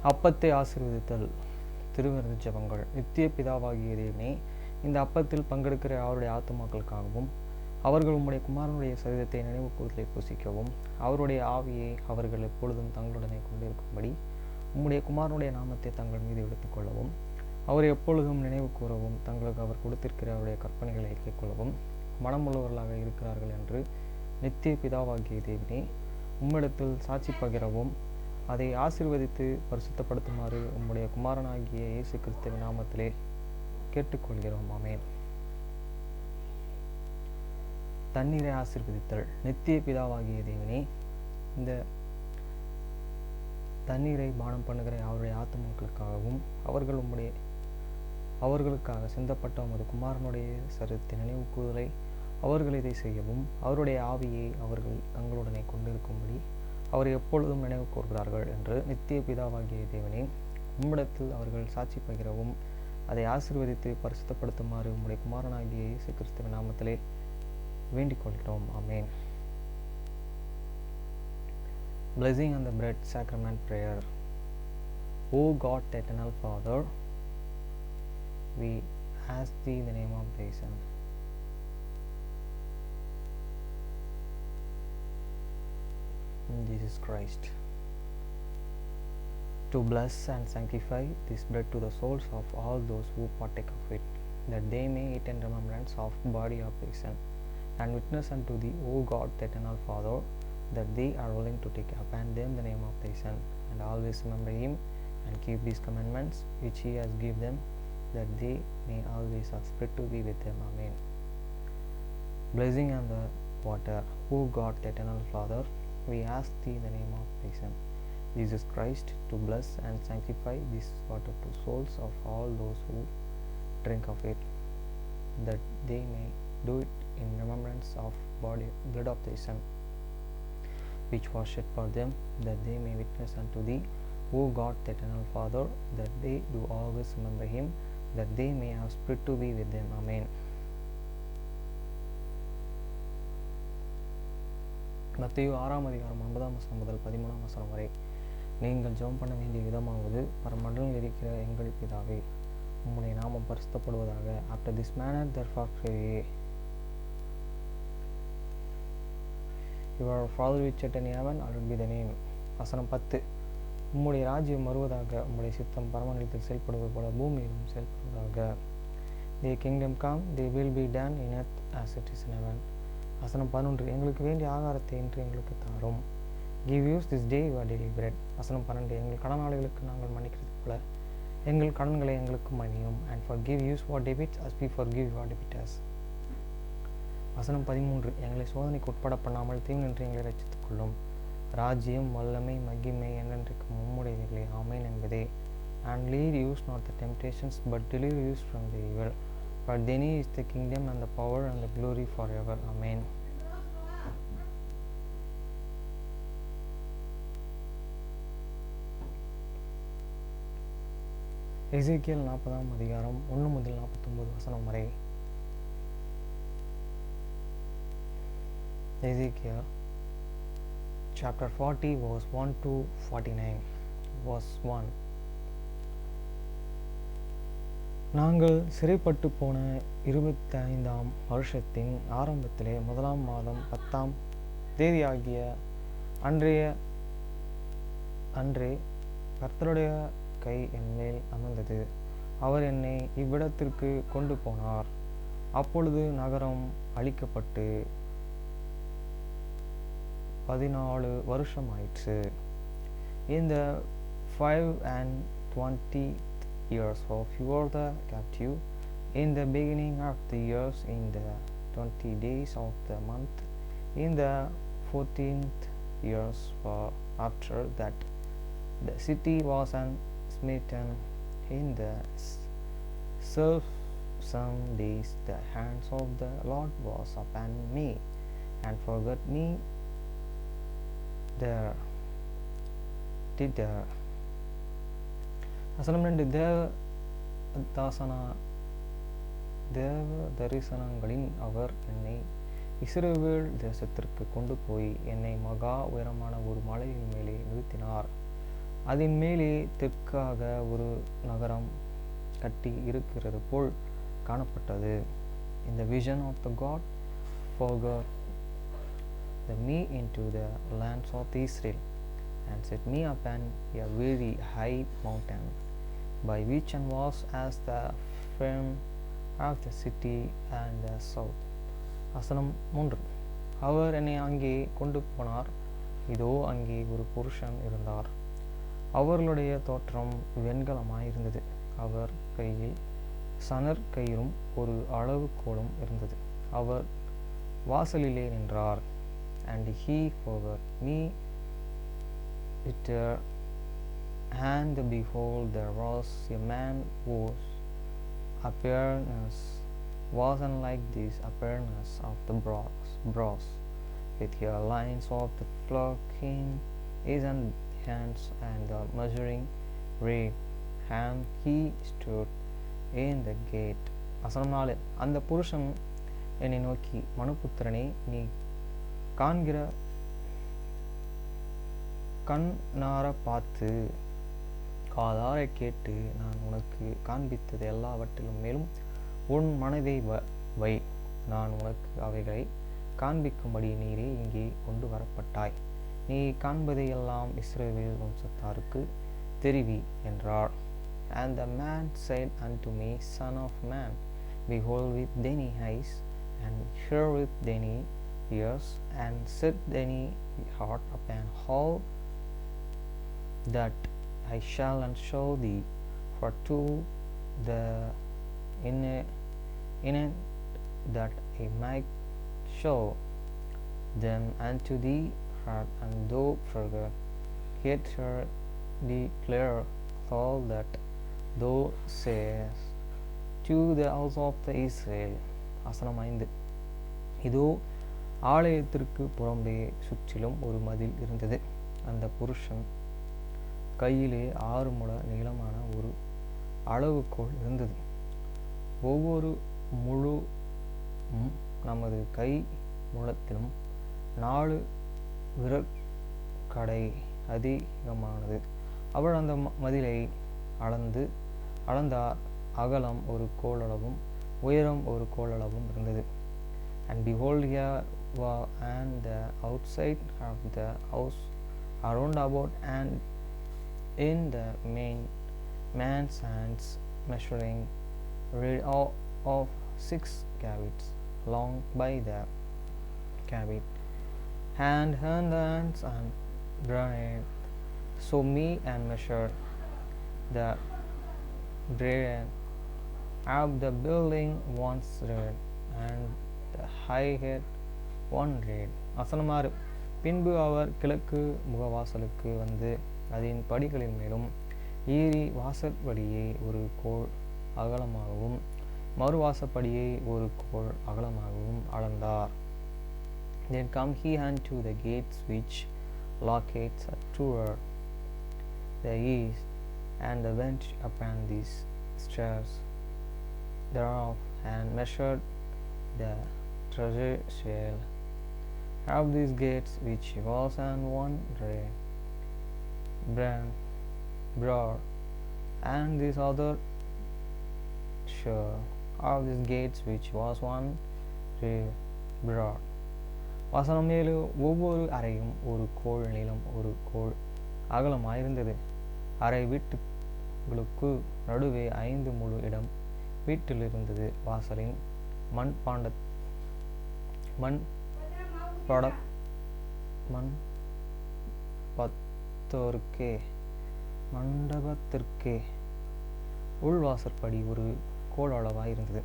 அப்பத்தை ஆசீர்வதித்தல். திருவிருந்து ஜெபங்கள். நித்திய பிதாவாகிய தேவனே, இந்த அப்பத்தில் பங்கெடுக்கிற அவருடைய ஆத்துமாக்களுக்காகவும் அவர்கள் உம்முடைய குமாரனுடைய சரீரத்தை நினைவு கூறுதலை புசிக்கவும் அவருடைய ஆவியை அவர்கள் எப்பொழுதும் தங்களுடனே கொண்டிருக்கும்படி உம்முடைய குமாரனுடைய நாமத்தை தங்கள் மீது எடுத்துக்கொள்ளவும் அவரை எப்பொழுதும் நினைவு கூறவும் தங்களுக்கு அவர் கொடுத்திருக்கிற அவருடைய கற்பனைகளை கைக்கொள்ளவும் மனமுள்ளவர்களாக இருக்கிறார்கள் என்று நித்திய பிதாவாகிய தேவனே, உம்மிடத்தில் சாட்சி பகிரவும் அதை ஆசீர்வதித்து பரிசுத்தப்படுத்துமாறு உம்முடைய குமாரனாகிய இயேசு கிறிஸ்துவின் நாமத்திலே கேட்டுக்கொள்கிறோம். ஆமென். தண்ணீரை ஆசீர்வதித்தல். நித்திய பிதாவாகிய தேவனே, இந்த தண்ணீரை பானம் பண்ணுகிற அவருடைய ஆத்துமாக்களுக்காகவும் அவர்களுக்காக சிந்தப்பட்ட உமது குமாரனுடைய சரீரத்தை நினைவு கூறுதலை அவர்கள் இதை செய்யவும் அவருடைய ஆவியை அவர்கள் தங்களுடனே கொண்டிருக்கும்படி அவரை எப்பொழுதும் நினைவு கூறுகிறார்கள் என்று நித்திய பிதாவாகிய தேவனே, உம்மிடத்தில் அவர்கள் சாட்சி பகிரவும் அதை ஆசீர்வதித்து பரிசுத்தப்படுத்துமாறு உம்முடைய குமாரனாகிய இயேசு கிறிஸ்துவின் நாமத்திலே வேண்டிக் கொள்கிறோம். ஆமென். Blessing on the bread sacrament prayer. O God, eternal Father, we ask thee in the name of thy Son, Jesus Christ, to bless and sanctify this bread to the souls of all those who partake of it, that they may eat in remembrance of body of thy Son, and witness unto thee, O God, the eternal Father, that they are willing to take upon them the name of thy Son, and always remember him, and keep these commandments which he has given them, that they may always have spirit to be with them. Amen. Blessing on the water. O God, the eternal Father, we ask thee in the name of thy Son, Jesus Christ, to bless and sanctify this water to souls of all those who drink of it, that they may do it in remembrance of blood of thy Son, which was shed for them, that they may witness unto thee, O God, the eternal Father, that they do always remember him, that they may have spirit to be with them. Amen. மத்தேயு 6 அதிகாரம் 9 முதல் 13 வரை. நீங்கள் ஜெபம் பண்ண வேண்டிய விதமாவது, பரமண்டலத்தில் இருக்கிற எங்கள் பிதாவே, உம்முடைய நாமம் பரிசுத்தப்படுவதாக. After this manner therefore pray ye, Your Father which art in heaven, hallowed be thy name. வசனம் 10. உம்முடைய ராஜ்யம் வருவதாக, உம்முடைய சித்தம் பரமண்டலத்தில் செயல்படுவது போல பூமியிலும் செயல்படுவதாக. Thy kingdom come, thy will be done in earth as it is in heaven. வசனம் 11. எங்களுக்கு வேண்டிய ஆகாரத்தை இன்று எங்களுக்கு தாரும். Give us this day your daily bread. வசனம் 12. எங்கள் கடனாளிகளுக்கு நாங்கள் மன்னிக்கிறது போல எங்கள் கடன்களை எங்களுக்கு மன்னியும். And forgive us our debts as we forgive our debtors. வசனம் 13. எங்களை சோதனைக்கு உட்பட பண்ணாமல் தீங்கின்றி எங்களை ரட்சித்துக் கொள்ளும். ராஜ்யம், வல்லமை, மகிமை என்றென்றைக்கும் உம்முடையவைகளே. ஆமென் என்பதே. And lead us not the temptations, but deliver us from the evil. For thine is the kingdom and the power and the glory forever. Amen. எசேக்கியேல் 40 அதிகாரம் 1 முதல் 49 வசனம் வரை. Ezekiel chapter 40 verse 1 to 49. verse 1. நாங்கள் சிறைப்பட்டு போன 25ஆம் வருஷத்தின் ஆரம்பத்திலே 1ஆம் மாதம் 10ஆம் தேதியாகிய அன்றே கர்த்தருடைய கை என் மேல் அமர்ந்தது. அவர் என்னை இவ்விடத்திற்கு கொண்டு போனார். அப்பொழுது நகரம் அழிக்கப்பட்டு 14 வருஷம் ஆயிற்று. In the 25th years of you are the captive, in the beginning of the years, in the 20 days of the month, in the 14th years after that, the city was smitten. In the some days the hands of the Lord was upon me, and forgot me there. வசனம் 2. தேவ தரிசனங்களின் அவர் என்னை இஸ்ரவேல் தேசத்திற்கு கொண்டு போய் என்னை மகா உயரமான ஒரு மலையின் மேலே நிறுத்தினார். அதன் மேலே தெற்காக ஒரு நகரம் கட்டி இருக்கிறது போல் காணப்பட்டது. In the vision of the God forgot me into the lands of Israel, and set me upon a very high mountain, by which and was as the frame of the city and the south. வசனம் 3. அவர் என்னை அங்கே கொண்டு போனார். இதோ அங்கே ஒரு புருஷன் இருந்தார். அவர்களுடைய தோற்றம் வெண்கலமாயிருந்தது. அவர் கையில் சணற் கயிறும் ஒரு அளவுகோலும் இருந்தது. அவர் வாசலிலே நின்றார். And he forgot me with her hand. Behold, there was a man whose appearance was unlike this appearance of the brass, with the lines of the flocking his hands and the measuring reed, and he stood in the gate. வசனம் 4. அந்த புருஷன் என்னை நோக்கி, மனுபுத்திரனே, நீ காண்கிற கண்ணார பார்த்து காதார கேட்டு நான் உனக்கு காண்பித்தது எல்லாவற்றிலும் மேலும் உன் மனதை வை. நான் உனக்கு அவைகளை காண்பிக்கும்படி நீரே இங்கே கொண்டு வரப்பட்டாய். நீ காண்பதை எல்லாம் இஸ்ரவேல் வம்சத்தாருக்கு தெரிவி என்றார். And the man said unto me, Son of man, behold with thine eyes, and hear with thine ears, and set thine heart upon all that I shall and show thee, for to the intent that I might show them unto thee heart, and thou forget, yet shall declare all that thou sayest to the house of the Israel. வசனம் 5. இதோ ஆலயத்திற்கு புறம்பே சுற்றிலும் ஒரு மதில் இருந்தது. அந்த புருஷன் கையிலே 6 முழ நீளமான ஒரு அளவுகோல் இருந்தது. ஒவ்வொரு முழு நமது கை முழத்திலும் 4 விரற்கடை அதிகமானது. அவள் அந்த மதிலை அளந்தார். அகலம் ஒரு கோளளவும் உயரம் ஒரு கோளளவும் இருந்தது. And behold, here was and the outside of the house around about, and in the man's hands measuring reed of 6 cubits long by the cubit, and hands and granite. So me and measured the breadth of the building 1 reed, and the height 1 reed. வசனம் 6. பின்பு அவர் கிழக்கு முகவாசலுக்கு வந்து அதன் படிகளின் மேலும் ஏறி வாசற்படியை ஒரு கோல் அகலமாகவும் மறுவாசப்படியை ஒரு கோல் அகலமாகவும் அளந்தார். Then come he unto the gates which locates toward the east, and went upon these stairs thereof, and measured the treasure of these gates, which was on 1 reed broad, and this other shore of these gates, which was 1 reed broad. வசனம் 7. ஒவ்வொரு அறையும் ஒரு கோல் நீளம் ஒரு கோல் அகலமாயிருந்தது. அறை வீட்டுகளுக்கு நடுவே 5 முழு இடம் வீட்டில் இருந்தது. வாசலின் மண்டபத்திற்கே உள்வாசற்படி ஒரு கோளளவாயிருந்தது.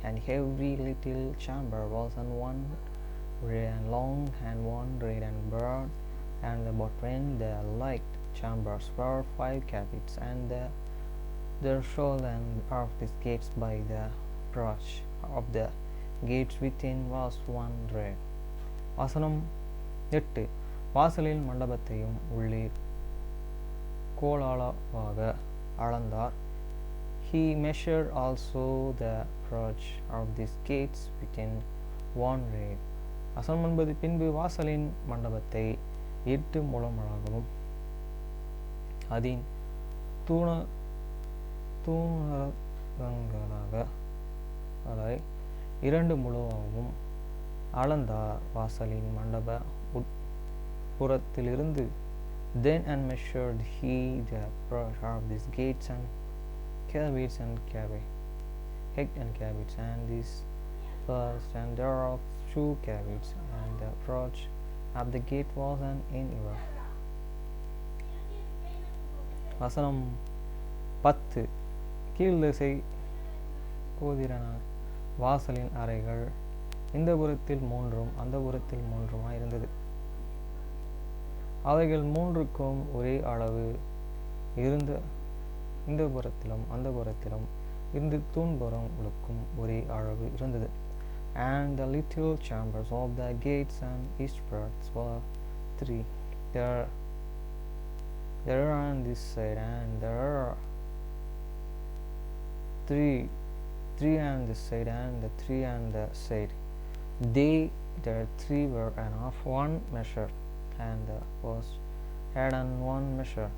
And every little chamber was on 1 reed and long, and 1 reed and broad, and between the like chambers were 5 cubits, and there showed of these gates by the approach of the gates within was 1 reed. வசனம் 8. வாசலில் மண்டபத்தையும் உள்ளே கோளளவாக அளந்தார். He measured also the approach of these gates within 1 reed. வசனம் 9. பின்பு வாசலின் மண்டபத்தை 8 முழமாகவும் அதன் தூணகங்களாக இரண்டு முழமாகவும் அளந்தார். வாசலின் மண்டப உட்புறத்திலிருந்து. Then and measured he the approach of these gates and caveats and caveats and this first and thereof 2 caveats, and the approach of the gate was an inward. வசனம் 10. கீழ்திசை கோதிரனார் வாசலின் அறைகள் இந்த புறத்தில் 3 அந்த புறத்தில் 3 இருந்தது. அவைகள் 3க்கும் ஒரே அளவு இருந்த இந்த புறத்திலும் அந்த புறத்திலும் இருந்து தூண்புறங்களுக்கும் ஒரே அளவு இருந்தது. And the little chambers of the gates and eastwards were 3. There are on this side, and there are 3 on this side, and the 3 on the side. There 3 were and of one measure, and the post had on one measure,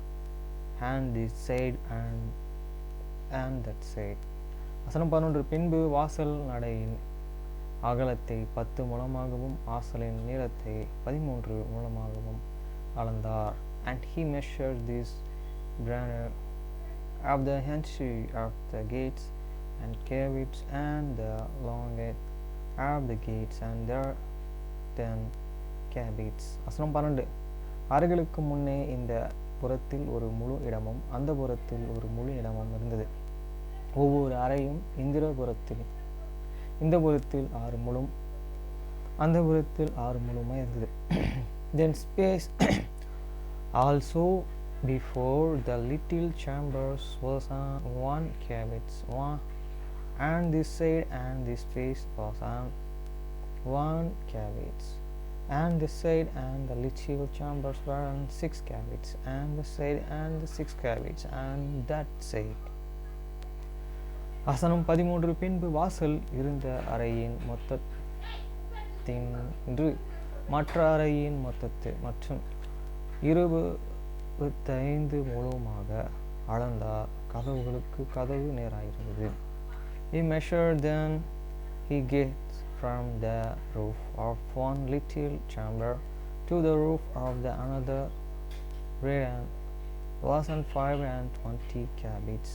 and this side and that side. வசனம் 11. பின்பு வாசல் நடையின் அகலத்தை 10 முழமாகவும் வாசலின் நீளத்தை 13 முழமாகவும் அளந்தார். And he measured this banner of the entry of the gates and caveats and the longest of the gates and their 10 caveats. வசனம் 12. அறைகளுக்கு முன்னே இந்த புறத்தில் ஒரு முழு இடமும் அந்த புறத்தில் ஒரு முழு இடமும் இருந்தது. ஒவ்வொரு அறையும் இந்த புறத்தில் 6 முழும் அந்த புறத்தில் 6 முழுமாய் இருந்தது. Then space also before the little chambers was on 1 cavity, and this side and this space was on 1 cavity, and this side and the little chambers were on 6 cavities, and the side and the 6 cavities, and that side. வசனம் 13. பின்பு வாசல் இருந்த அறையின் மொத்தத்தின்று மற்ற அறையின் மொத்தத்தை மற்றும் 25 முழமாக அளந்தார். கதவுகளுக்கு கதவு நேராயிருந்தது. He measured then he gets from the roof of one little chamber to the roof of the another wherein was on 520 cubits,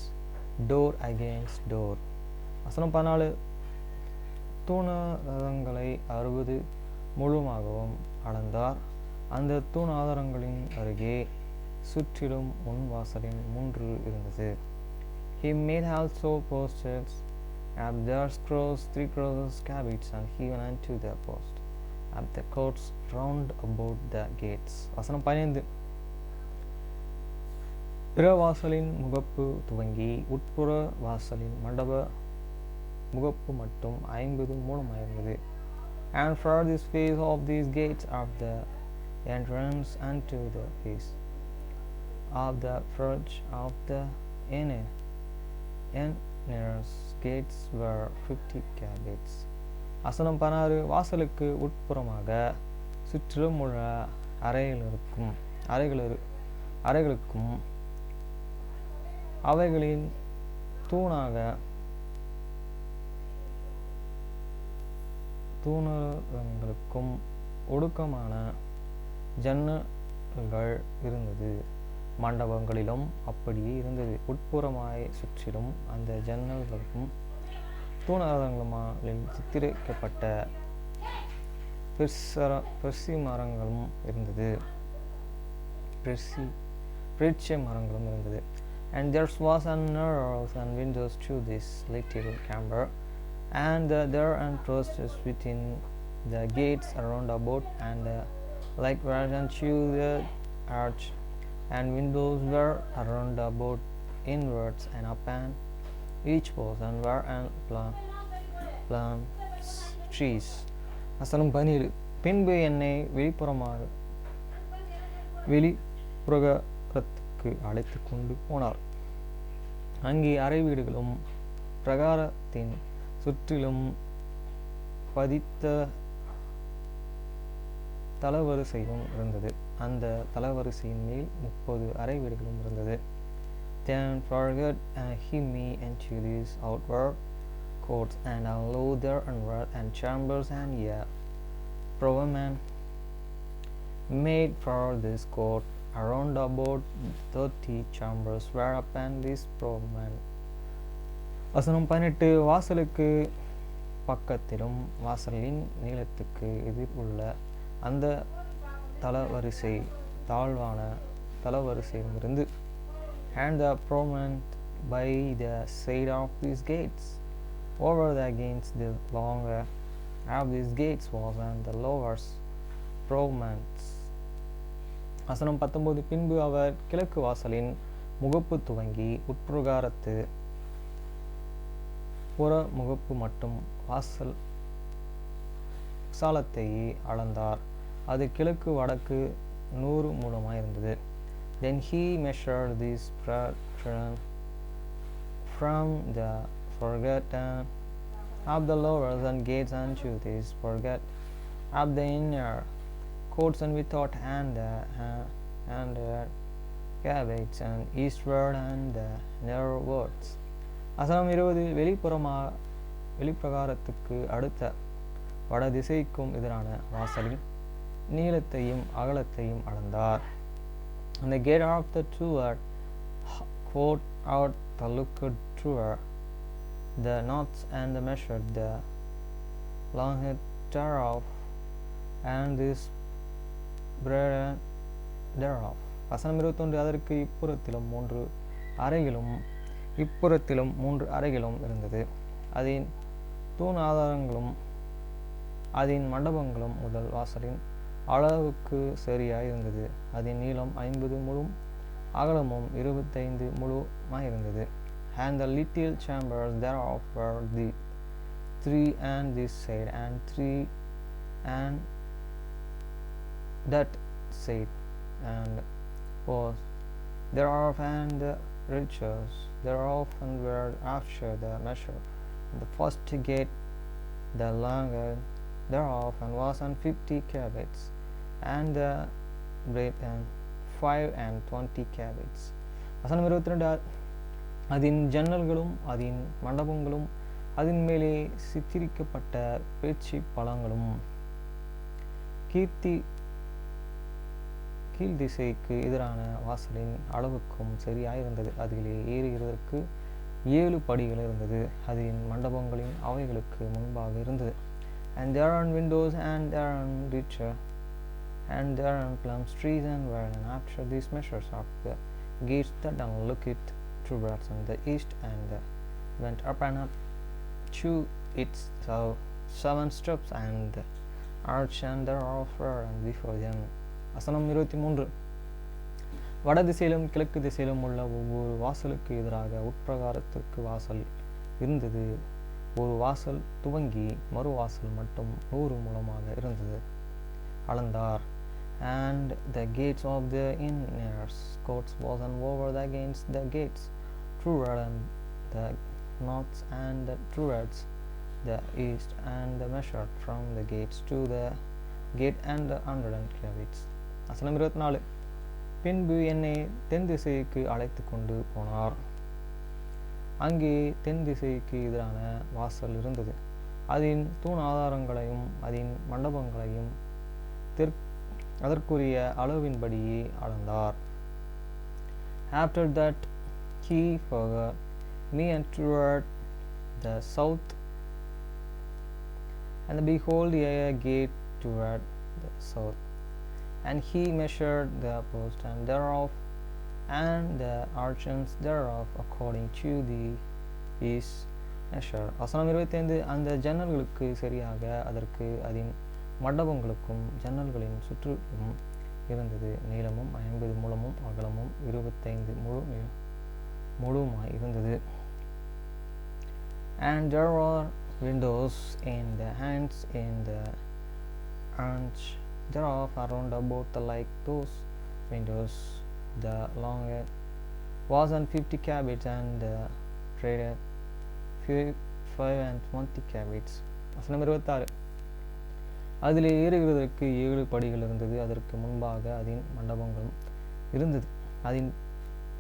door against door. வசனம் 14. தூணாதாரங்களை 60 முழுமாகவும் அளந்தார். அந்த தூணாதாரங்களின் அருகே சுற்றிலும் முன் வாசலின் 3 இருந்தது. He made also posts at their scrolls 3 crosses cubits, and he went unto the post at the courts round about the gates. வசனம் 15. பிற வாசலின் முகப்பு துவங்கி உட்புற வாசலின் மண்டப முகப்பு மட்டும் 50 முழமாயிருந்தது. And for this face of these gates of the entrance unto the face of the verge of the inner gates were 50 cubits. வசனம் 16. வாசலுக்கு உட்புறமாக சுற்றிலும் உள்ள அறைகளுக்கும் அவைகளின் தூணங்களுக்கும் ஒடுக்கமான ஜன்னல்கள் இருந்தது. மண்டபங்களிலும் அப்படியே இருந்தது. உட்புறமாய் சுற்றிலும் அந்த ஜன்னல்களுக்கும் தூணாதாரங்களில் சித்தரிக்கப்பட்ட பெர்சி மரங்களும் இருந்தது. And there was an doors and windows to this little chamber, and there and trusses within the gates around about, and likewise unto the arch, and windows were around about inwards and upon each post, and were and plum trees. வசனம் 17. பின்பு என்னை வெளிப்புறத்துக்கு அழைத்து கொண்டு போனார். அங்கே அறை வீடுகளும் பிரகாரத்தின் சுற்றிலும் பதித்த தளவரிசையும் இருந்தது. அந்த தளவரிசையின் மேல் 30 அறை வீடுகளும் இருந்தது. Then forgot he me into these outward courts, and allow there inward and chambers, and ye provision made for this court around about 30 chambers, whereupon this provision. வசனம் 18. வாசலுக்கு பக்கத்திலும் வாசலின் நீளத்துக்கு எதிர் உள்ள அந்த தளவரிசை தாழ்வான தளவரிசையிலிருந்து, and the prominent by the side of these gates, over against the longer of these gates was and the lowers prominence. வசனம் 19. பின்பு அவர் கிழக்கு வாசலின் முகப்பு துவங்கி உட்பிரகாரத்து புற முகப்பு மட்டும் வாசல் விசாலத்தையே அளந்தார். அது கிழக்கு வடக்கு 100 முழமாயிருந்தது. Then he measured this portion from the forgotten of the lowers and gates unto this forget of the inner courts and without and gates and eastward and the narrowwards. வசனம் 20. வெளிப்பிரகாரத்துக்கு அடுத்த வட திசைக்கும் எதிரான வாசலின் நீளத்தையும் அகலத்தையும் அளந்தார். And the gate of the toward court out the looked toward the north, and the measured the longitude thereof and this breadth thereof. வசனம் 21. அதற்கு இப்புறத்திலும் 3 அறைகளும் இப்புறத்திலும் 3 அறைகளும் இருந்தது. அதன் தூண் ஆதாரங்களும் அதன் மண்டபங்களும் முதல் வாசலின் அளவுக்கு சரியாய் இருந்தது. அதன் நீளம் 50 முழும் அகலமும் 25 முழுமாயிருந்தது. And the little chambers thereof were the 3 and this side, and 3 and that side, and was thereof, and the riches thereof, and were after the measure. And the first gate, the longer thereof, and was on 50 cubits, and the breadth and 5 and 20 cubits. வசனம் 22. அதன் ஜன்னல்களும் அதன் மண்டபங்களும் அதன் மேலே சித்தரிக்கப்பட்ட பேச்சு பழங்களும் கீழ் திசைக்கு எதிரான வாசலின் அளவுக்கும் சரியாயிருந்தது. அதிலே ஏறுகிறதற்கு 7 படிகள் இருந்தது. அதன் மண்டபங்களின் அவைகளுக்கு முன்பாக இருந்தது. And there are windows, and there are richer, and there are plum trees, and were and after these measures of the gates that look it towards on the east, and went up and up to its 7 steps, and the arch and thereof were and before them. வசனம் 23. வட திசையிலும் கிழக்கு திசையிலும் உள்ள ஒவ்வொரு வாசலுக்கு எதிராக உட்பிரகாரத்திற்கு வாசல் இருந்தது. ஒரு வாசல் துவங்கி மறு வாசல் மட்டும் 100 முழமாக இருந்தது. அளந்தார். And the gates of the inner courts was and over against the gates toward and the north and towards the east, and the measured from the gates to the gate and the 100 cubits. வசனம் 24. பின்பு என்னை தென் திசைக்கு அழைத்து கொண்டு போனார். அங்கே தென் திசைக்கு எதிரான வாசல் இருந்தது. அதன் தூண் ஆதாரங்களையும் அதன் மண்டபங்களையும் அதற்குரிய அளவின்படியே அளந்தார். After that he forgot me and toward the south, and behold a gate toward the south, and he measured the post and thereof, and the arches thereof according to the east measure. வசனம் 25. அந்த ஜன்னல்களுக்கு சரியாக அதற்கு அதன் மண்டபங்களுக்கும் ஜன்னல்களின் சுற்றிலும் இருந்தது. நீளமும் 50 முழமும் அகலமும் 25 முழுமாய் இருந்தது. And there were windows in the hands in the arch thereof around about like those windows. The longer was on 50 cubits, and the breadth 5 and 20 cubits. வசனம் 26. அதில் ஏறுகிறதற்கு 7 படிகள் இருந்தது. அதற்கு முன்பாக அதன் மண்டபங்களும் இருந்தது. அதன்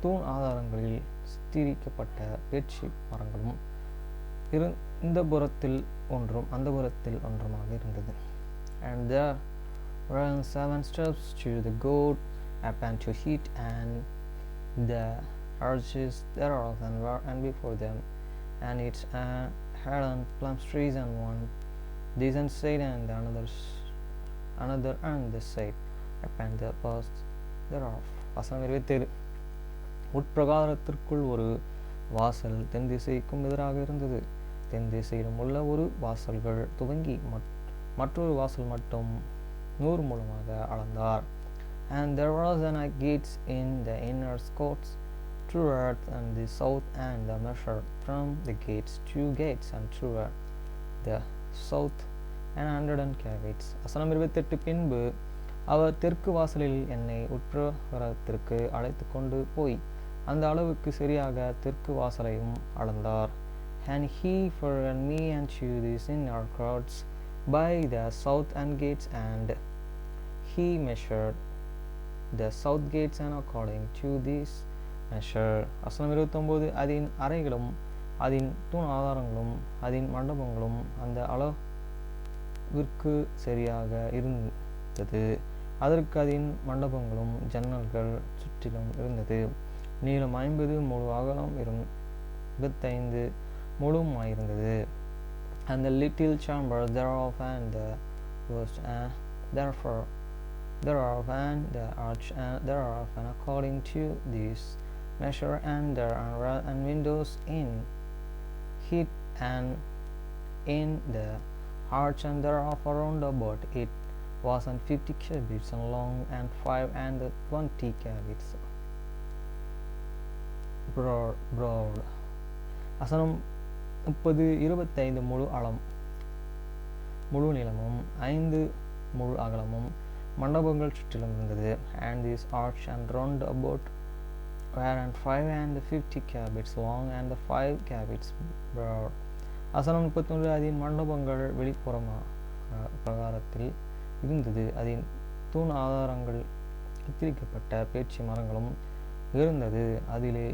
தூண் ஆதாரங்களில் சித்தரிக்கப்பட்ட பேச்சு மரங்களும் இந்த புறத்தில் ஒன்றும் அந்த புறத்தில் ஒன்றுமாக இருந்தது. And there were 7 steps to the goat upon to it, and the arches thereof and before them, and its had on plum trees, and one this and side, and another on this side upon the posts thereof. வசனம் 27. உட்பிரகாரத்திற்குள் ஒரு வாசல் தென் திசைக்கும் எதிராக இருந்தது. தென் திசையிலும் உள்ள ஒரு வாசல்கள் துவங்கி மற்றொரு வாசல் மட்டும் 100 மூலமாக அளந்தார். And there was an gates in the inner courts toward and the south, and the measure from the gates 2 gates, and toward the south 100 cubits. வசனம் 28. பின்பு அவர் தெற்கு வாசலில் என்னை உட்பிரகாரத்திற்கு அழைத்து கொண்டு போய் அந்த அளவுக்கு சரியாக தெற்கு வாசலையும் அளந்தார். And he forwarded me unto these inner courts by the south and gates, and he measured the south gates, and according to this measure. வசனம் 29. அதன் அறைகளும் அதன் தூண் ஆதாரங்களும் அதன் மண்டபங்களும் அந்த அளவிற்கு சரியாக இருந்தது. அதற்கு அதன் மண்டபங்களும் ஜன்னல்கள் சுற்றிலும் இருந்தது. நீளம் 50 முழு, அகலம் 25 முழுமாயிருந்தது. And the little chamber thereof, and the post thereof, and the arch thereof, and according to this measure, and there are and windows in it, and in the arch and thereof around about it was 50 cubits and long, and 5 and 20 cubits broad. வசனம் 30. 25 முழு அலம் முழு நீளமும் 5 முழு அகலமும் மண்டபங்கள் சுற்றிலும் இருந்தது. And this arch and round about were and 5 and 50 cubits long, and 5 cubits broad. வசனம் 31. அதன் மண்டபங்கள் வெளிப்புற பிரகாரத்தில் இருந்தது. அதன் தூண் ஆதாரங்கள் சித்தரிக்கப்பட்ட பேச்சு மரங்களும் இருந்தது. அதிலே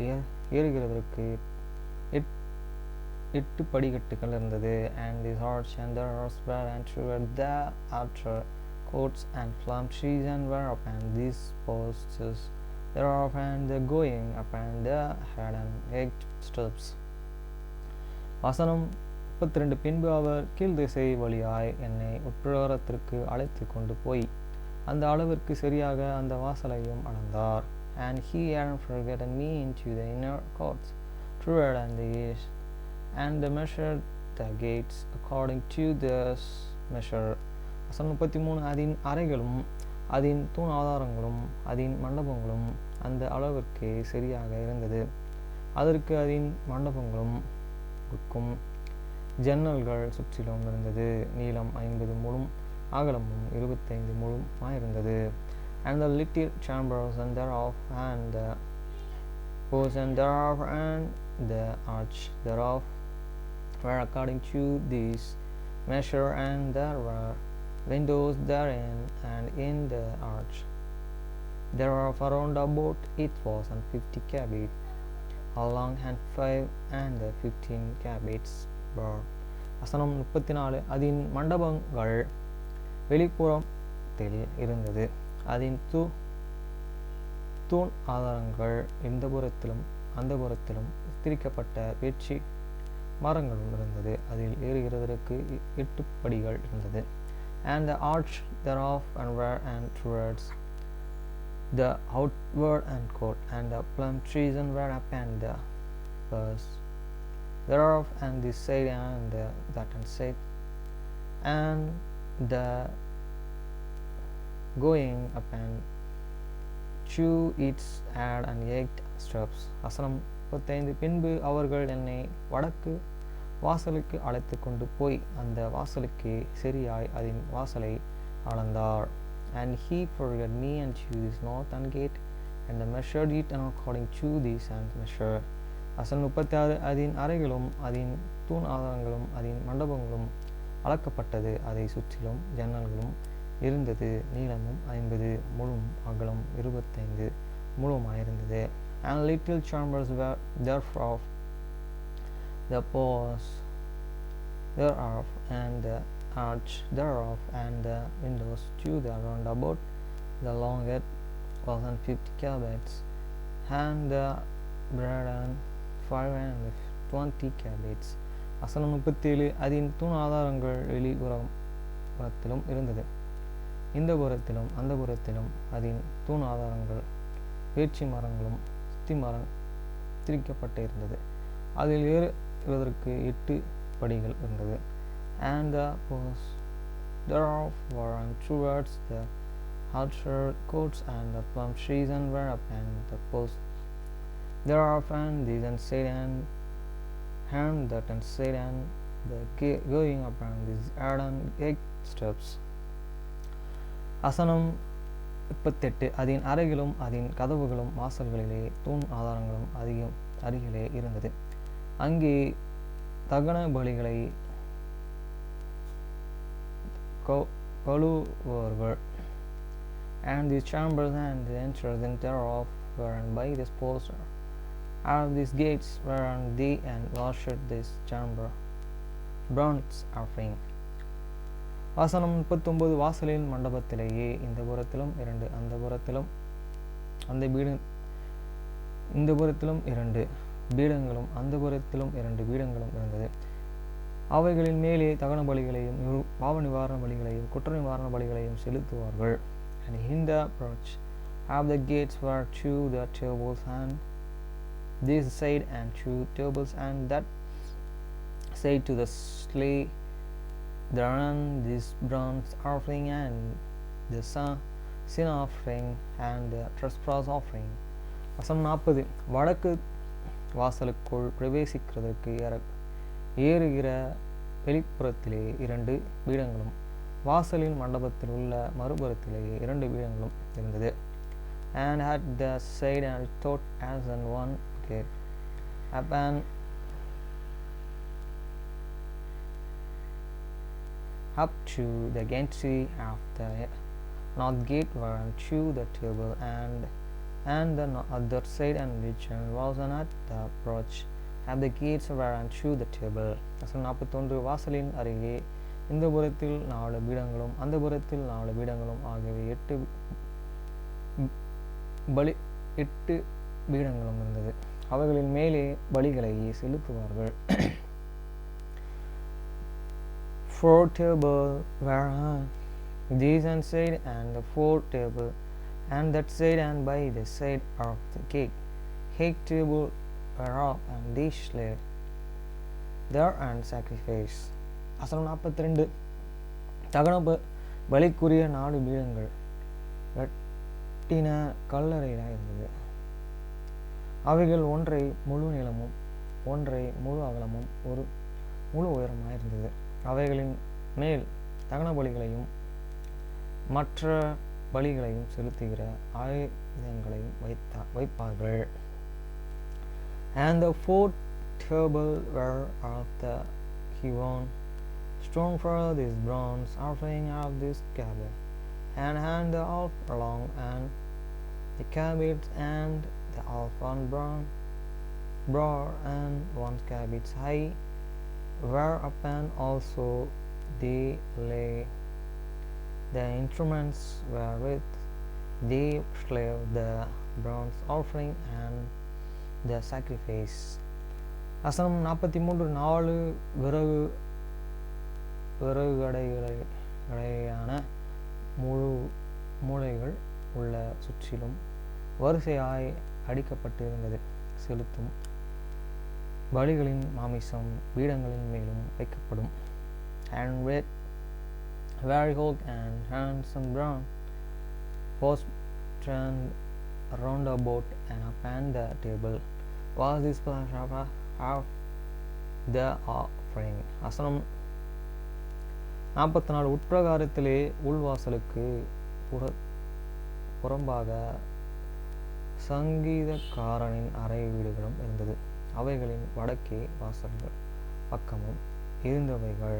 ஏறுகிறதற்கு 8 படிக்கட்டுகள் இருந்தது. And this arch and the arch were and toward the outer courts, and plum trees, and were upon these posts thereof, and the going upon the head and 8 steps. வசனம் 32. பின்பு அவர் கீழ் திசை வழியாய் என்னை உட்பிரகாரத்திற்கு அழைத்து கொண்டு போய் அந்த அளவிற்கு சரியாக அந்த வாசலையும் அளந்தார். And he had forgotten me into the inner courts toward and the east, and measured the gates according to this measure. வசனம் 33. அதன் அறைகளும் அதன் தூண் ஆதாரங்களும் அதன் மண்டபங்களும் அந்த அளவிற்கு சரியாக இருந்தது. அதற்கு அதன் மண்டபங்களும் ஜன்னல்கள் சுற்றிலும் இருந்தது. நீளம் 50 முழும், அகலமும் 25 முழுமாயிருந்தது. And the little chambers and thereof, and the posts and thereof, and the arch thereof were according to this measure, and there were windows therein, and in the arch thereof around about it was 50 cubits long, and 5 and 15 cubits broad. வசனம் 34. அதன் மண்டபங்கள் வெளிப்புறத்தில் இருந்தது. அதன் தூண் ஆதாரங்கள் இந்த புறத்திலும் அந்த புறத்திலும் சித்தரிக்கப்பட்ட பேச்சு மரங்களும் இருந்தது. அதில் ஏறுகிறதற்கு 8 படிகள் இருந்தது. And the arch thereof and were and towards the outward and court, and the plum trees and were upon the first thereof, and this side and that and side, and the going upon to its had and 8 steps. வசனம் 35. பின்பு அவர்கள் என்னை வடக்கு வாசலுக்கு அழைத்து கொண்டு போய் அந்த வாசலுக்கு சரியாய் அதன் வாசலை அளந்தார். And he forwarded me unto this northern gate, and measured it, and according to this and measure. வசனம் 36. அதன் அறைகளும் அதன் தூண் ஆதாரங்களும் அதன் மண்டபங்களும் அளக்கப்பட்டது. அதை சுற்றிலும் ஜன்னல்களும் இருந்தது. நீளமும் 50 முழும் அகலம் 25 முழுமாயிருந்தது. And little chambers were thereof, the pores thereof, and the arch thereof, and the windows to the round about. The longest 150 cubits, and the breadth 520 cubits. வசனம் 37. அதன் தூண் ஆதாரங்கள் வெளிப்புறத்திலும் இருந்தது. இந்த புறத்திலும் அந்த புறத்திலும் அதன் தூண் ஆதாரங்கள் வேட்சி மரங்களும் சித்தி மரம் திரிக்கப்பட்டிருந்தது. அதில் ஏறுவதற்கு 8 படிகள் இருந்தது. And the posts thereof were towards the outer courts, and the plum trees were upon the posts thereof, and these and said and that and said and the going upon these Adam gate steps. வசனம் 38. அதன் அறைகளும் அதன் கதவுகளும் வாசல்களிலே தூண் ஆதாரங்களும் அருகிலே இருந்தது. அங்கே தகன பலிகளை கழுவுவார்கள். And the chambers and the entrance thereof were by this post of these gates whereon they and worshipped this chamber burnt offering. வசனம் 39. வாசலின் மண்டபத்திலேயே இந்த புறத்திலும் 2 அந்த புறத்திலும் இந்த புறத்திலும் 2 பீடங்களும் அந்த புறத்திலும் 2 பீடங்களும் இருந்தது. அவைகளின் மேலே தகன பலிகளையும் பாவ நிவாரண பலிகளையும் குற்ற நிவாரண பலிகளையும் செலுத்துவார்கள். And in the approach of the gates were 2 the tables, and this side and 2 tables, and that side to the slay thereon this bronze offering, and the sin offering, and the trespass offering. வசனம் 40. வடக்கு வாசலுக்குள் பிரவேசிக்கிறதற்கு ஏறுகிற வெளிப்புறத்திலே 2 பீடங்களும் வாசலின் மண்டபத்தில் உள்ள மறுபுறத்திலே 2 பீடங்களும் இருந்தது. And at the side and thought as an one gate upon up to the gantry of the north gate were unto the table, and the other side and which was at the approach of the gates were unto the table. 41. வாசலின் அருகே இந்த புறத்தில் 4 பீடங்களும் அந்த புறத்தில் 4 பீடங்களும் ஆகியவை 8 பீடங்களும் இருந்தது. அவைகளின் மேலே பலிகளை செலுத்துவார்கள். 4 tables were on these and side, and the 4 table and that side, and by the side of the gate 8 tables were up, and they slay there and sacrifice. வசனம் 42. தகன பலிக்குரிய 4 பீடங்கள் வெட்டின கல்லறையிலாக இருந்தது. அவைகள் ஒன்றை முழு நீளமும் ஒன்றை முழு அகலமும் ஒரு முழு உயரமாக இருந்தது. அவைகளின் மேல் தகன பலிகளையும் மற்ற பலிகளையும் செலுத்துகிற ஆயுதங்களையும் வைப்பார்கள். And the 4 tables were of the hewn stone for this bronze offering of this cabinet, and the half long, and the cabinet, and the half one broad, and 1 cubit high, whereupon also they lay the instruments wherewith they slay the bronze offering and the sacrifice. வசனம் 43. 4 விறகுகடையான மூலைகள் உள்ள சுற்றிலும் வரிசையாய் அடிக்கப்பட்டிருந்தது. செலுத்தும் பலிகளின் மாமிசம் பீடங்களின் மேலும் வைக்கப்படும். And with very old and handsome brown was turned round about, and upon the table was this splash of the offering. வசனம் 44. உட்பிரகாரத்திலே உள்வாசலுக்கு புறம்பாக சங்கீதக்காரனின் அறை வீடுகளும் இருந்தது. அவைகளின் வடக்கே வாசல்கள் பக்கமும் இருந்தவைகள்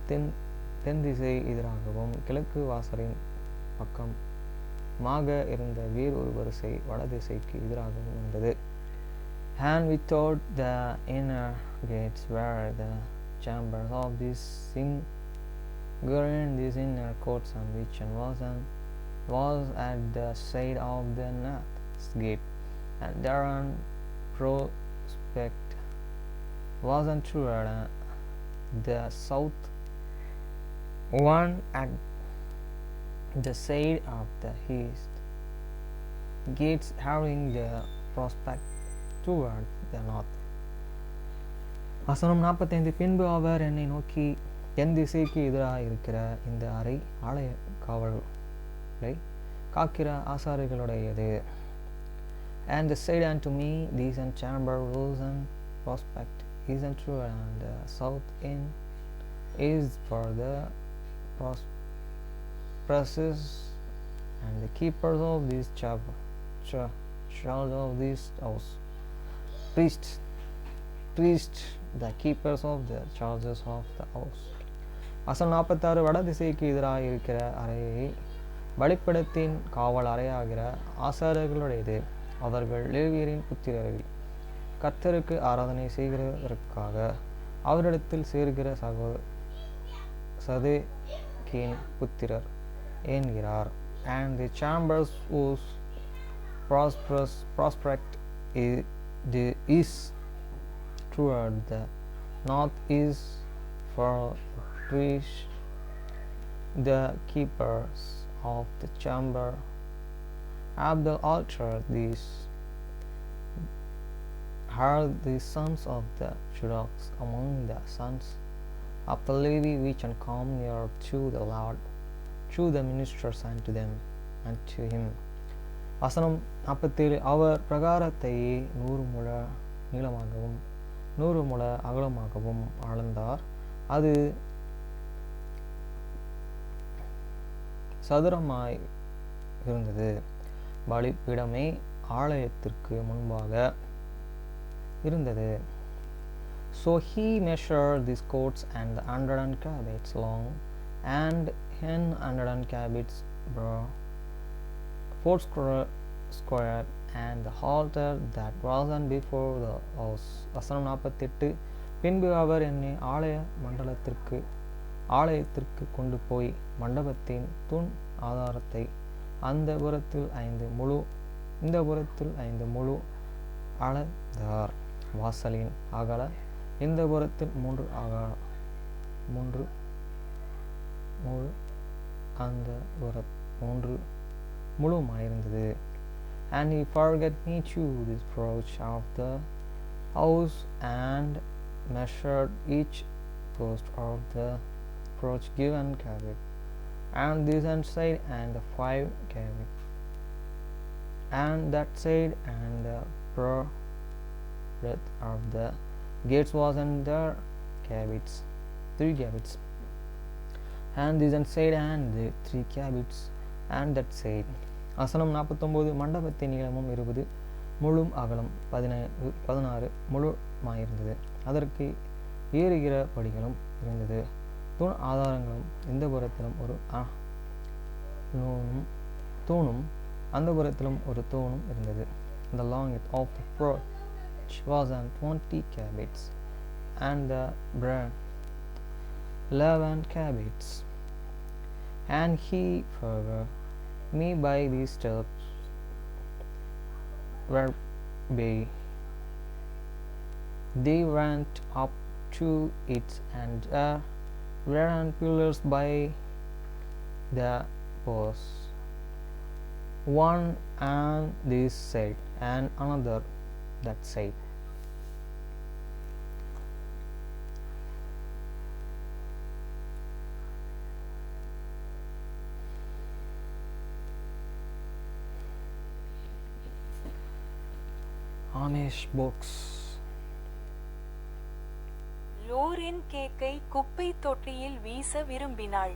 தென் திசை எதிராகவும் கிழக்கு வாசலின் பக்கமாக இருந்த வேறொரு வரிசை வடதிசைக்கு எதிராகவும் இருந்தது. And without the inner gates were the chambers of this in these inner courts, and which was at the side of the north gate, and thereon prospect was toward the south, one at the side of the east, gates having the prospect toward the north. வசனம் 45. பின்பு அவர் என்னை நோக்கி, தென் திசைக்கு எதிராக இருக்கிற இந்த அறை ஆலய காவலை காக்கிற ஆசாரிகளுடையது. And they said unto me, this chamber was and prospect is true, and the south end is for the presses, and the keepers of this charge of this house, priests, the keepers of the charges of the house. வசனம் 46. வட திசைக்கு எதிராக இருக்கிற அறையை பலிபீடத்தின் காவல் அறையாகிற ஆசாரியர்களுடையது. அவர்கள் லேவியரின் புத்திரர்கள், கர்த்தருக்கு ஆராதனை செய்கிறதற்காக அவரிடத்தில் சேர்கிற சதேக்கின் புத்திரர் என்கிறார். And the chambers whose prospect is toward the north is for priests, the keepers of the chamber of the altar. These are the sons of the Judoks among the sons of the Levi, which come near to the Lord, to the ministers unto them and to him. வசனம் 47. அவர் பிரகாரத்தையே 100 முழ நீளமாகவும் 100 முழ அகலமாகவும் அளந்தார். அது சதுரமாய் இருந்தது. பலிபீடமே ஆலயத்திற்கு முன்பாக இருந்தது. So he measured these courts and 100 cubits long and 100 cubits broad, 4 square, and the altar that was before the house. வசனம் 48. பின்பு அவர் என்னை ஆலயத்திற்கு கொண்டு போய் மண்டபத்தின் தூண் ஆதாரத்தை அந்த புறத்தில் 5 முழு இந்த புறத்தில் 5 முழு அளந்தார். வாசலின் அகல இந்த புறத்தில் 3 முழு அந்த புறம் 3 முழுமாயிருந்தது. And he forgot me to this approach of the house, and measured each post of the approach given cubit, and this side and the 5 cubits, and that side, and the breadth of the gates was under cubits, 3 cubits, and this side and the 3 cubits, and that side. வசனம் 49. மண்டபத்தின் நீளமும் 20 முழும் அகலம் 16 முழுமாயிருந்தது. அதற்கு ஏறுகிற படிகளும் இருந்தது. தூண் ஆதாரங்களும் இந்த புறத்திலும் ஒரு தூணும் அந்த புறத்திலும் ஒரு தூணும் இருந்தது. The length of the approach was 20 cubits, and the breadth 11 cubits. And he further me by these steps whereby they went up to it, and were pillars by the posts, one on this side and another that side. Amish books. லோரென் கேக்கை குப்பை தொட்டியில் வீச விரும்பினாள்.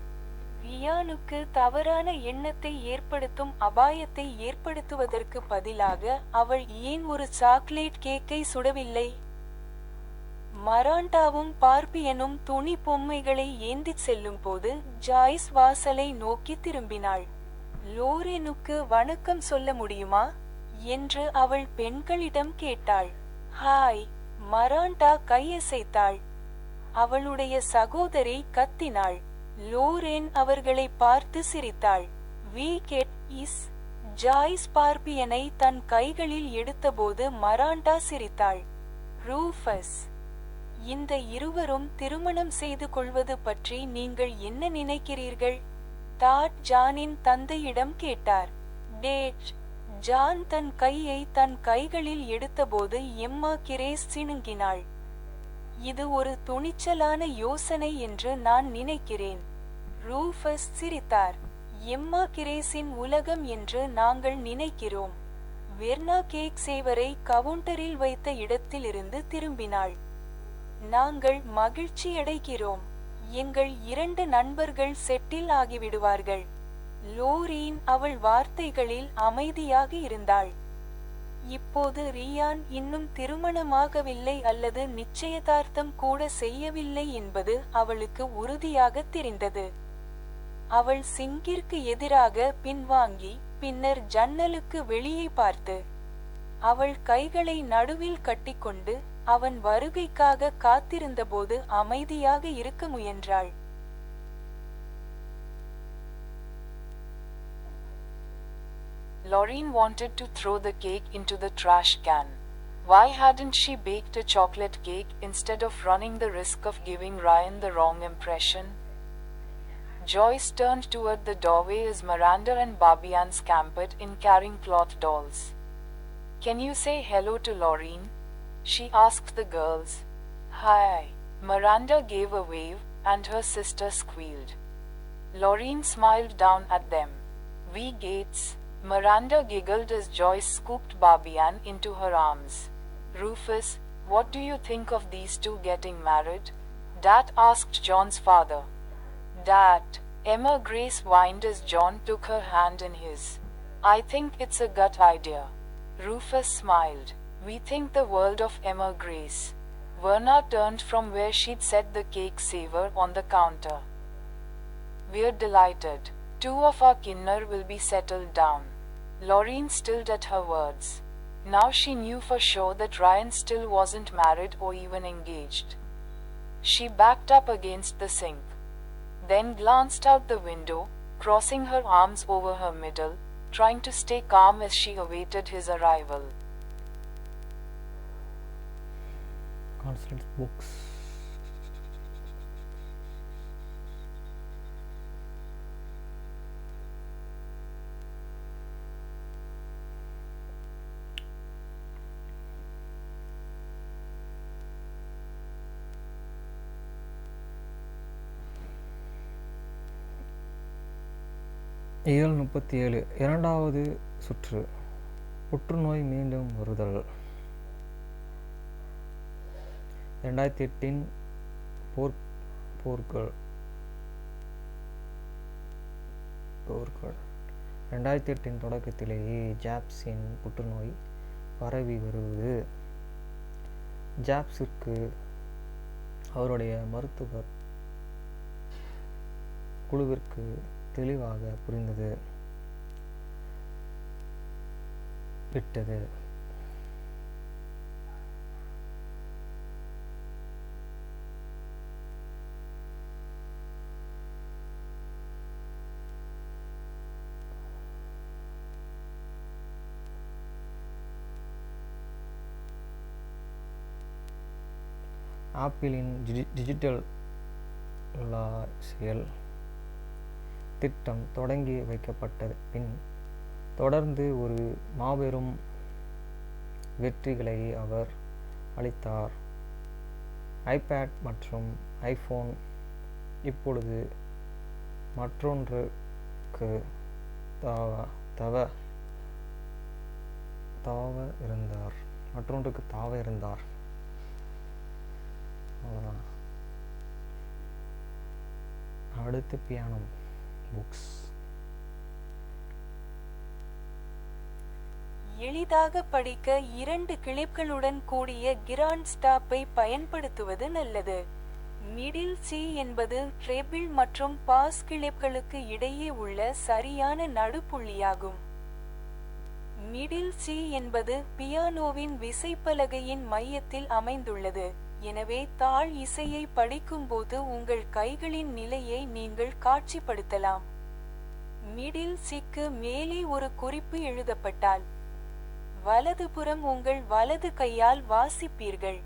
ரியானுக்கு தவறான எண்ணத்தை ஏற்படுத்தும் அபாயத்தை ஏற்படுத்துவதற்கு பதிலாக அவள் ஏன் ஒரு சாக்லேட் கேக்கை சுடவில்லை? மராண்டாவும் பார்பியனும் துணி பொம்மைகளை ஏந்திச் செல்லும் போது ஜாய்ஸ் வாசலை நோக்கி திரும்பினாள். லோரெனுக்கு வணக்கம் சொல்ல முடியுமா என்று அவள் பெண்களிடம் கேட்டாள். ஹாய். மராண்டா கையசைத்தாள். அவளுடைய சகோதரி கத்தினாள். லோரென் அவர்களை பார்த்து சிரித்தாள். We get is. ஜாய்ஸ் பார்பியனை தன் கைகளில் எடுத்தபோது மராண்டா சிரித்தாள். ரூஃபஸ். இந்த இருவரும் திருமணம் செய்து கொள்வது பற்றி நீங்கள் என்ன நினைக்கிறீர்கள்? டாட் ஜானின் தந்தையிடம் கேட்டார். டேட். ஜான் தன் கையை தன் கைகளில் எடுத்தபோது எம்மா கிரேஸ் சிணுங்கினாள். இது ஒரு துணிச்சலான யோசனை என்று நான் நினைக்கிறேன். ரூஃபஸ் சிரித்தார். எம்மா கிரேஸின் உலகம் என்று நாங்கள் நினைக்கிறோம். வெர்னா கேக் சேவரை கவுண்டரில் வைத்த இடத்திலிருந்து திரும்பினாள். நாங்கள் மகிழ்ச்சியடைகிறோம். எங்கள் 2 நண்பர்கள் செட்டில் ஆகிவிடுவார்கள். லோரீன் அவள் வார்த்தைகளில் அமைதியாக இருந்தாள். இப்போது ரியான் இன்னும் திருமணமாகவில்லை அல்லது நிச்சயதார்த்தம் கூட செய்யவில்லை என்பது அவளுக்கு உறுதியாக தெரிந்தது. அவள் சிங்கிற்கு எதிராக பின்வாங்கி பின்னர் ஜன்னலுக்கு வெளியே பார்த்து அவள் கைகளை நடுவில் கட்டிக்கொண்டு அவன் வருகைக்காக காத்திருந்தபோது அமைதியாக இருக்க முயன்றாள். Lorraine wanted to throw the cake into the trash can. Why hadn't she baked a chocolate cake instead of running the risk of giving Ryan the wrong impression? Joyce turned toward the doorway as Miranda and Barbian scampered in carrying cloth dolls. Can you say hello to Lorraine? She asked the girls. Hi. Miranda gave a wave, and her sister squealed. Lorraine smiled down at them. We Gates. Miranda giggled as Joyce scooped Barbian into her arms. Rufus, what do you think of these two getting married? Dad asked John's father. Dad, Emma Grace whined as John took her hand in his. I think it's a gut idea. Rufus smiled. We think the world of Emma Grace. Verna turned from where she'd set the cake saver on the counter. We're delighted. 2 of our kinner will be settled down. Lorraine stilled at her words. Now she knew for sure that Ryan still wasn't married or even engaged. She backed up against the sink, then glanced out the window, crossing her arms over her middle, trying to stay calm as she awaited his arrival. Constant books. இயல் 37 இரண்டாவது சுற்று. புற்றுநோய் மீண்டும் வருதல். 2008 போர்கள் 2008 தொடக்கத்திலேயே ஜாப்ஸின் புற்றுநோய் பரவி வருவது ஜாப்ஸிற்கு அவருடைய மருத்துவர் குழுவிற்கு தெளிவாக புரிந்தது விட்டது. ஆப்பிளின் டிஜிட்டல் செயல் திட்டம் தொடங்கி வைக்கப்பட்ட பின் தொடர்ந்து ஒரு மாபெரும் வெற்றிகளை அவர் அளித்தார். ஐபேட் மற்றும் ஐபோன் இப்பொழுது மற்றொன்றுக்கு தாவ இருந்தார். அவ்வளோதான். அடுத்து பியானோ புக்ஸ். எளிதாக படிக்க 2 கிளிப்களுடன் கூடிய கிராண்ட் ஸ்டாப்பை பயன்படுத்துவது நல்லது. மிடில் சி என்பது ட்ரெபிள் மற்றும் பாஸ் கிளிப்களுக்கு இடையே உள்ள சரியான நடுப்புள்ளியாகும். மிடில் சி என்பது பியானோவின் விசைப்பலகையின் மையத்தில் அமைந்துள்ளது. எனவே தாழ் இசையை படிக்கும்போது உங்கள் கைகளின் நிலையை நீங்கள் காட்சிப்படுத்தலாம். மிடில் சிக்கு மேலே ஒரு குறிப்பு எழுதப்பட்டால் வலதுபுறம் உங்கள் வலது கையால் வாசிப்பீர்கள்.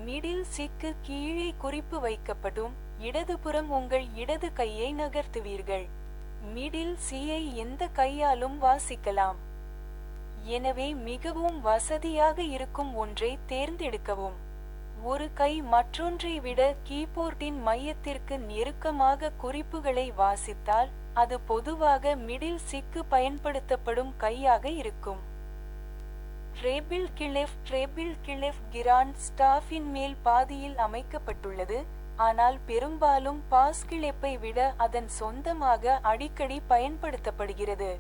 மிடில் சிக்கு கீழே குறிப்பு வைக்கப்படும் இடதுபுறம் உங்கள் இடது கையை நகர்த்துவீர்கள். மிடில் சியை எந்த கையாலும் வாசிக்கலாம். எனவே மிகவும் வசதியாக இருக்கும் ஒன்றை தேர்ந்தெடுக்கவும். ஒரு கை மற்றொன்றை விட கீபோர்டின் மையத்திற்கு நெருக்கமாக குறிப்புகளை வாசித்தால் அது பொதுவாக மிடில் சிக்கு பயன்படுத்தப்படும் கையாக இருக்கும். ட்ரெபிள் கிளெஃப் கிராண்ட் ஸ்டாஃபின் மேல் பாதியில் அமைக்கப்பட்டுள்ளது, ஆனால் பெரும்பாலும் பாஸ் கிளெப்பை விட அதன் சொந்தமாக அடிக்கடி பயன்படுத்தப்படுகிறது.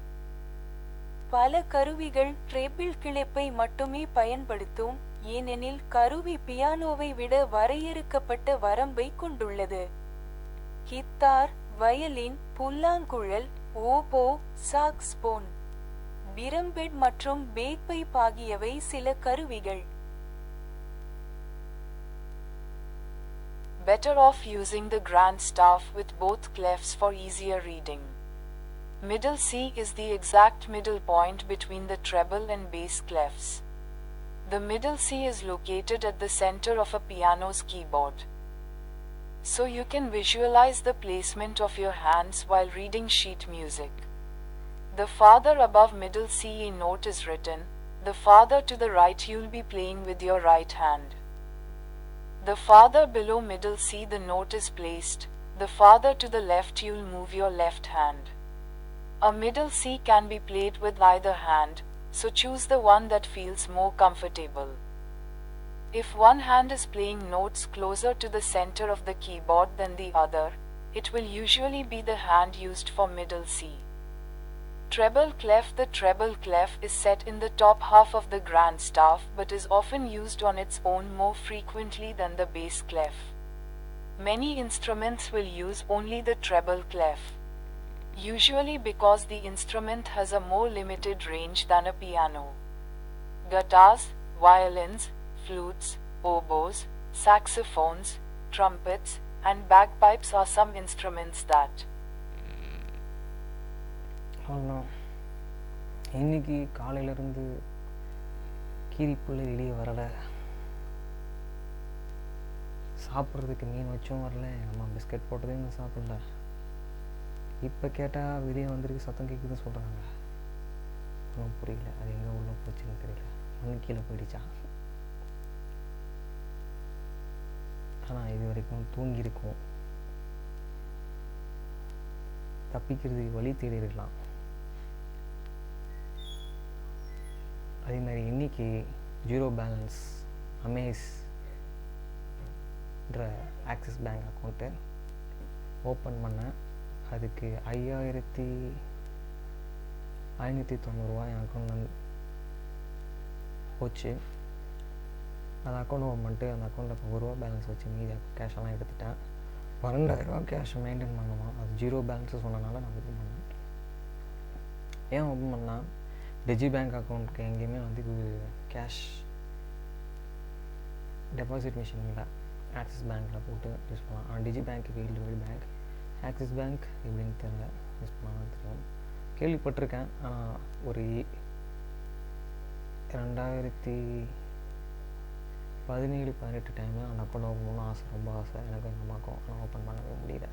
பல கருவிகள் ட்ரெபிள் கிளெப்பை மட்டுமே பயன்படுத்தும், ஏனெனில் கருவி பியானோவை விட வரையறுக்கப்பட்ட வரம்பை கொண்டுள்ளது. கித்தார், வயலின், புல்லாங்குழல், ஓபோ, சாக்ஸ்போன், டிரம்பெட் மற்றும் பேக்பைப் ஆகியவை சில கருவிகள். Better off using the grand staff with both clefs for easier reading. Middle C is the exact middle point between the treble and bass clefs. The middle C is located at the center of a piano's keyboard. So you can visualize the placement of your hands while reading sheet music. The farther above middle C a note is written, the farther to the right you'll be playing with your right hand. The farther below middle C the note is placed, the farther to the left you'll move your left hand. A middle C can be played with either hand, so choose the one that feels more comfortable. If one hand is playing notes closer to the center of the keyboard than the other, it will usually be the hand used for middle C. Treble clef. The treble clef is set in the top half of the grand staff but is often used on its own more frequently than the bass clef. Many instruments will use only the treble clef, usually because the instrument has a more limited range than a piano. Guitars, violins, flutes, oboes, saxophones, trumpets, and bagpipes are some instruments that. இன்னைக்கு காலையிலேருந்து கீரிப்புள்ள வெளியே வரலை, சாப்பிட்றதுக்கு மீன் வச்சும் வரல, எங்கள் அம்மா biscuit போட்டதே இன்னும் சாப்பிடல. இப்போ கேட்டால் வெளியே வந்துருக்கு சத்தம் கேட்குதுன்னு சொல்கிறாங்க. ஒன்றும் புரியல, அது எங்கே உள்ளே போச்சுன்னு தெரியல. ஒன்றும் கீழே போயிடுச்சா? ஆனால் இது வரைக்கும் தூங்கியிருக்கும். தப்பிக்கிறதுக்கு வழி தேடி இருக்கலாம். அதே மாதிரி இன்றைக்கி zero balance axis bank account open பண்ணேன். அதுக்கு 5590 என் அக்கௌண்ட் போச்சு. அந்த அக்கௌண்ட் ஓப்பன் பண்ணிட்டு அந்த அக்கௌண்ட்டில் இப்போ ₹1 பேலன்ஸ் வச்சு மீதி கேஷெல்லாம் எடுத்துட்டேன். ₹12,000 கேஷ் மெயின்டைன் பண்ணுவோம். அது ஜீரோ பேலன்ஸு சொன்னனால நான் ஓப்பன் பண்ணேன். ஏன் ஓப்பன் பண்ணால் டிஜி பேங்க் அக்கௌண்ட்டுக்கு எங்கேயுமே வந்து கேஷ் டெபாசிட் மிஷின் இல்லை, ஆக்சிஸ் பேங்க்கில் போட்டு யூஸ் பண்ணலாம். ஆனால் டிஜி பேங்க்கு வேர்ல்டு பேங்க், ஆக்சிஸ் பேங்க் எப்படின்னு தெரியல, யூஸ் பண்ணாலும் தெரியும். கேள்விப்பட்டிருக்கேன். ஆனால் ஒரு 2017-18 டைமில் அந்த அக்கௌண்ட் ஓப்பன் பண்ணணும் ஆசை, ரொம்ப ஆசை எனக்கு எங்கள் அம்மாக்கும். ஆனால் ஓப்பன் பண்ணவே முடியல.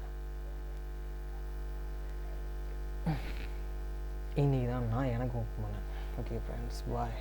இன்றைக்கி தான் நான் எனக்கு ஓப்பன் பண்ணேன். ஓகே ஃப்ரெண்ட்ஸ், பாய்.